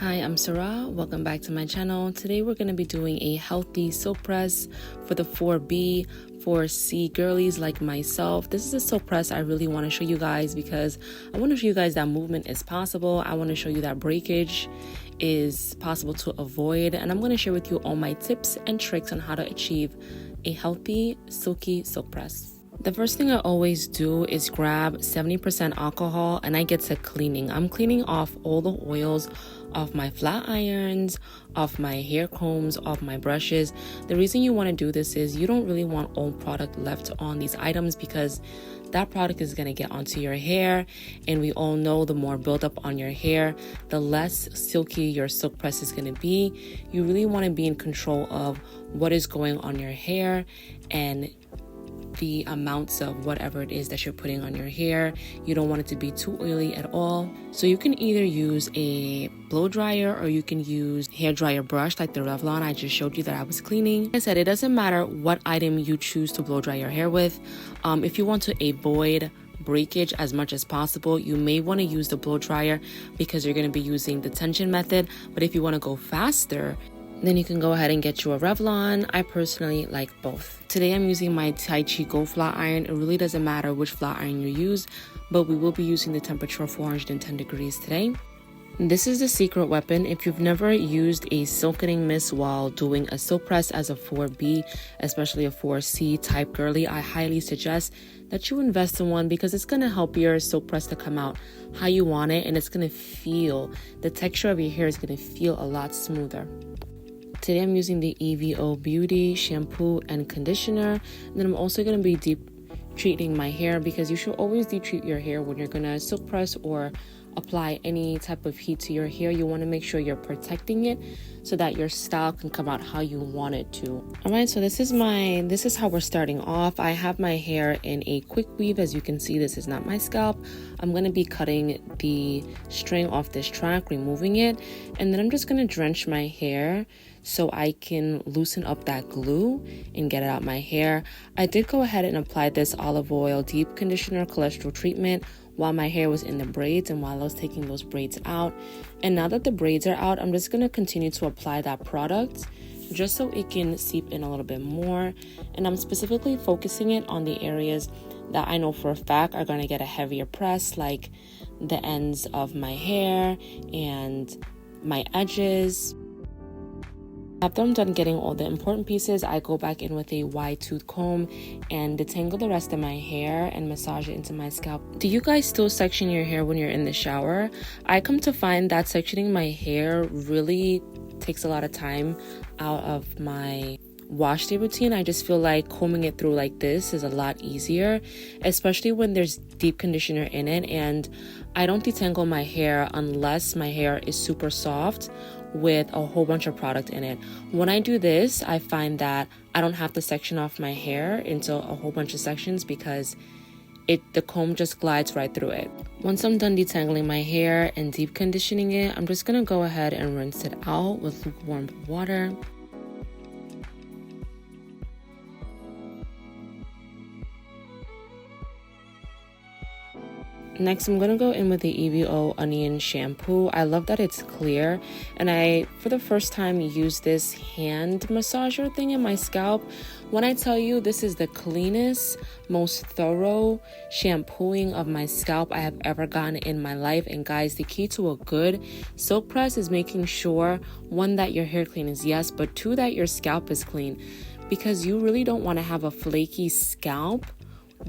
Hi, I'm Sarah. Welcome back to my channel. Today we're going to be doing a healthy silk press for the 4B, 4C girlies like myself. This is a silk press I really want to show you guys because I want to show you guys that movement is possible. I want to show you that breakage is possible to avoid, and I'm going to share with you all my tips and tricks on how to achieve a healthy silky silk press. The first thing I always do is grab 70% alcohol and I get to cleaning. I'm cleaning off all the oils off my flat irons, off my hair combs, off my brushes. The reason you want to do this is you don't really want old product left on these items because that product is going to get onto your hair, and we all know the more buildup on your hair, the less silky your silk press is going to be. You really want to be in control of what is going on your hair and the amounts of whatever it is that you're putting on your hair. You don't want it to be too oily at all. So you can either use a blow dryer or you can use hair dryer brush like the Revlon I just showed you that I was cleaning. Like I said, it doesn't matter what item you choose to blow dry your hair with. If you want to avoid breakage as much as possible, you may want to use the blow dryer because you're going to be using the tension method. But if you want to go faster, then you can go ahead and get you a Revlon. I personally like both. Today I'm using my Tai Chi Go flat iron. It really doesn't matter which flat iron you use, but we will be using the temperature of 410 degrees today. This is the secret weapon. If you've never used a silkening mist while doing a silk press as a 4B, especially a 4C type girly, I highly suggest that you invest in one because it's going to help your silk press to come out how you want it, and it's going to feel, the texture of your hair is going to feel a lot smoother. Today I'm using the EVO Beauty shampoo and conditioner, and then I'm also going to be deep treating my hair because you should always deep treat your hair when you're going to silk press or apply any type of heat to your hair. You want to make sure you're protecting it so that your style can come out how you want it to. Alright, so this is how we're starting off. I have my hair in a quick weave. As you can see, this is not my scalp. I'm going to be cutting the string off this track, removing it, and then I'm just going to drench my hair so I can loosen up that glue and get it out my hair. I did go ahead and apply this olive oil deep conditioner cholesterol treatment while my hair was in the braids and while I was taking those braids out. And now that the braids are out, I'm just going to continue to apply that product just so it can seep in a little bit more. And I'm specifically focusing it on the areas that I know for a fact are going to get a heavier press, like the ends of my hair and my edges. After I'm done getting all the important pieces, I go back in with a wide tooth comb and detangle the rest of my hair and massage it into my scalp. Do you guys still section your hair when you're in the shower? I come to find that sectioning my hair really takes a lot of time out of my wash day routine. I just feel like combing it through like this is a lot easier, especially when there's deep conditioner in it, and I don't detangle my hair unless my hair is super soft with a whole bunch of product in it. When I do this, I find that I don't have to section off my hair into a whole bunch of sections because the comb just glides right through it. Once I'm done detangling my hair and deep conditioning it, I'm just gonna go ahead and rinse it out with lukewarm water. Next, I'm going to go in with the EVO Onion Shampoo. I love that it's clear, and I, for the first time, use this hand massager thing in my scalp. When I tell you this is the cleanest, most thorough shampooing of my scalp I have ever gotten in my life. And guys, the key to a good silk press is making sure, one, that your hair clean is yes, but two, that your scalp is clean, because you really don't want to have a flaky scalp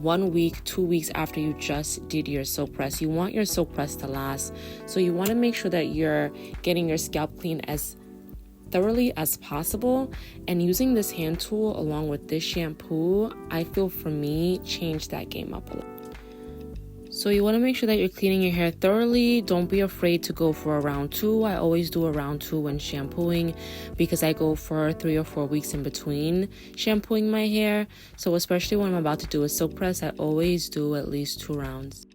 1 week, 2 weeks after you just did your silk press. You want your silk press to last, so you want to make sure that you're getting your scalp clean as thoroughly as possible. And using this hand tool along with this shampoo, I feel for me changed that game up a lot. So you want to make sure that you're cleaning your hair thoroughly. Don't be afraid to go for a round 2. I always do a round 2 when shampooing because I go for 3 or 4 weeks in between shampooing my hair. So especially when I'm about to do a silk press, I always do at least 2 rounds.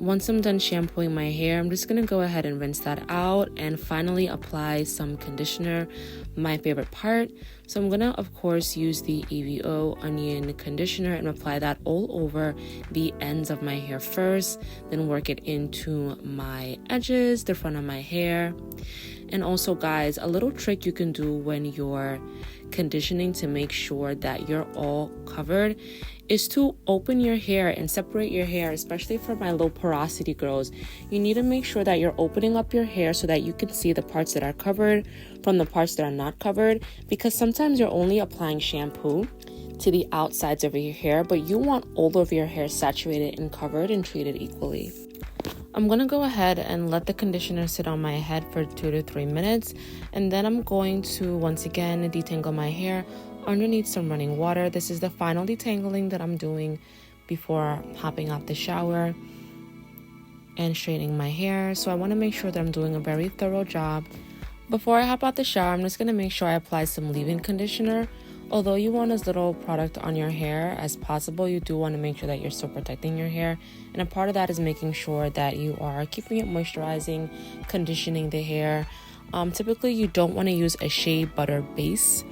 Once I'm done shampooing my hair, I'm just going to go ahead and rinse that out and finally apply some conditioner, my favorite part. So I'm going to, of course, use the EVO onion conditioner and apply that all over the ends of my hair first, then work it into my edges, the front of my hair. And also, guys, a little trick you can do when you're conditioning to make sure that you're all covered is to open your hair and separate your hair, especially for my low porosity girls. You need to make sure that you're opening up your hair so that you can see the parts that are covered from the parts that are not covered, because sometimes you're only applying shampoo to the outsides of your hair, but you want all of your hair saturated and covered and treated equally. I'm going to go ahead and let the conditioner sit on my head for 2 to 3 minutes, and then I'm going to once again detangle my hair underneath some running water. This is the final detangling that I'm doing before hopping out the shower and straightening my hair. So I want to make sure that I'm doing a very thorough job. Before I hop out the shower, I'm just going to make sure I apply some leave-in conditioner. Although you want as little product on your hair as possible, you do want to make sure that you're still protecting your hair. And a part of that is making sure that you are keeping it moisturizing, conditioning the hair. Typically, you don't want to use a shea butter base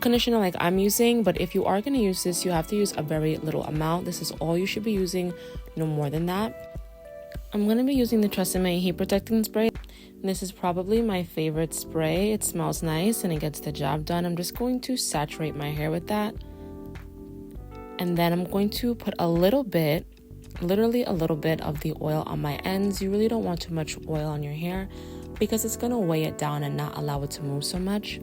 conditioner like I'm using, but if you are going to use this, you have to use a very little amount. This is all you should be using, no more than that. I'm going to be using the Tresemme Heat Protecting Spray. This is probably my favorite spray. It smells nice and it gets the job done. I'm just going to saturate my hair with that. And then I'm going to put a little bit, literally a little bit of the oil on my ends. You really don't want too much oil on your hair because it's going to weigh it down and not allow it to move so much.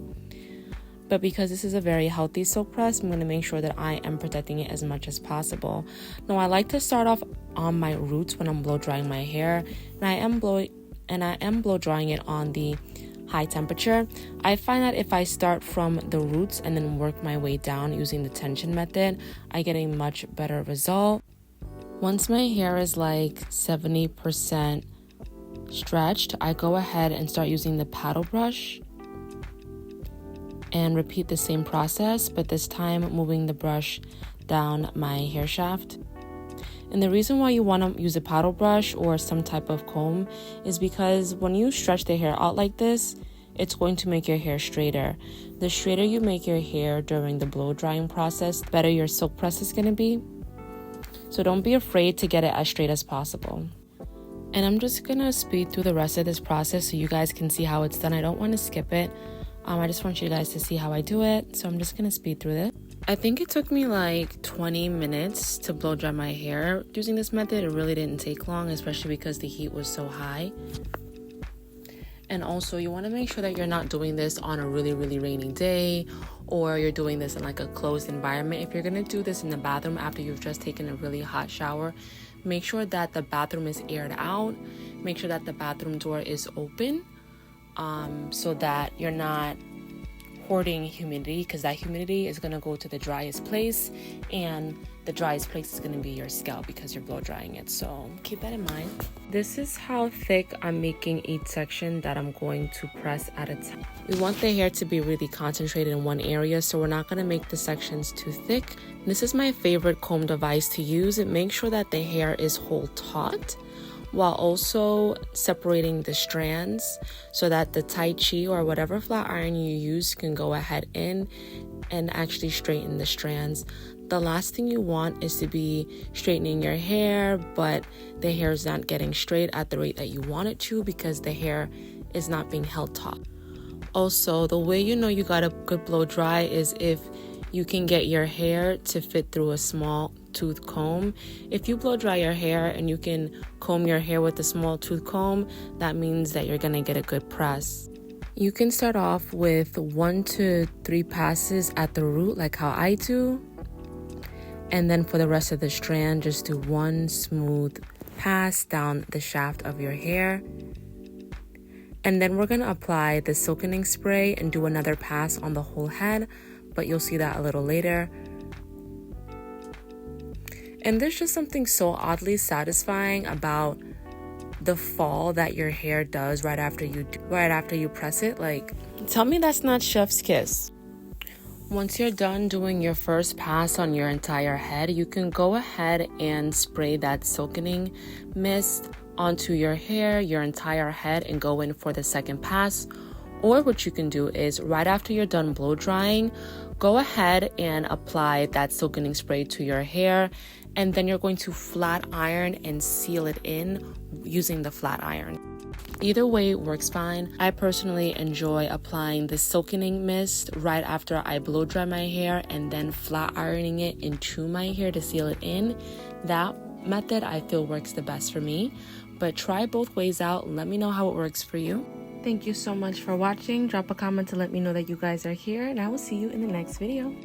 But because this is a very healthy silk press, I'm going to make sure that I am protecting it as much as possible. Now, I like to start off on my roots when I'm blow drying my hair, and I am blow drying it on the high temperature. I find that if I start from the roots and then work my way down using the tension method, I get a much better result. Once my hair is like 70% stretched, I go ahead and start using the paddle brush and repeat the same process, but this time moving the brush down my hair shaft. And the reason why you want to use a paddle brush or some type of comb is because when you stretch the hair out like this, it's going to make your hair straighter. The straighter you make your hair during the blow drying process, the better your silk press is going to be. So don't be afraid to get it as straight as possible. And I'm just going to speed through the rest of this process so you guys can see how it's done. I don't want to skip it. I just want you guys to see how I do it. So I'm just going to speed through it. I think it took me like 20 minutes to blow dry my hair using this method. It really didn't take long, especially because the heat was so high. And also, you want to make sure that you're not doing this on a really, really rainy day, or you're doing this in like a closed environment. If you're going to do this in the bathroom after you've just taken a really hot shower, make sure that the bathroom is aired out. Make sure that the bathroom door is open. So that you're not hoarding humidity, because that humidity is going to go to the driest place, and the driest place is going to be your scalp because you're blow drying it. So keep that in mind. This is how thick I'm making each section that I'm going to press at a time. We want the hair to be really concentrated in one area, so we're not going to make the sections too thick. This is my favorite comb device to use. It makes sure that the hair is whole taut, while also separating the strands so that the Tai Chi or whatever flat iron you use can go ahead in and actually straighten the strands. The last thing you want is to be straightening your hair, but the hair is not getting straight at the rate that you want it to because the hair is not being held taut. Also, the way you know you got a good blow dry is if you can get your hair to fit through a small tooth comb. If you blow dry your hair and you can comb your hair with a small tooth comb, that means that you're gonna get a good press. You can start off with 1 to 3 passes at the root, like how I do, and then for the rest of the strand, just do 1 smooth pass down the shaft of your hair. And then we're gonna apply the silkening spray and do another pass on the whole head, but you'll see that a little later. And there's just something so oddly satisfying about the fall that your hair does right after you press it. Like, tell me that's not chef's kiss. Once you're done doing your first pass on your entire head, you can go ahead and spray that silkening mist onto your hair, your entire head, and go in for the second pass. Or what you can do is right after you're done blow drying, go ahead and apply that silkening spray to your hair, and then you're going to flat iron and seal it in using the flat iron. Either way works fine. I personally enjoy applying the silkening mist right after I blow dry my hair and then flat ironing it into my hair to seal it in. That method I feel works the best for me, but try both ways out. Let me know how it works for you. Thank you so much for watching. Drop a comment to let me know that you guys are here, and I will see you in the next video.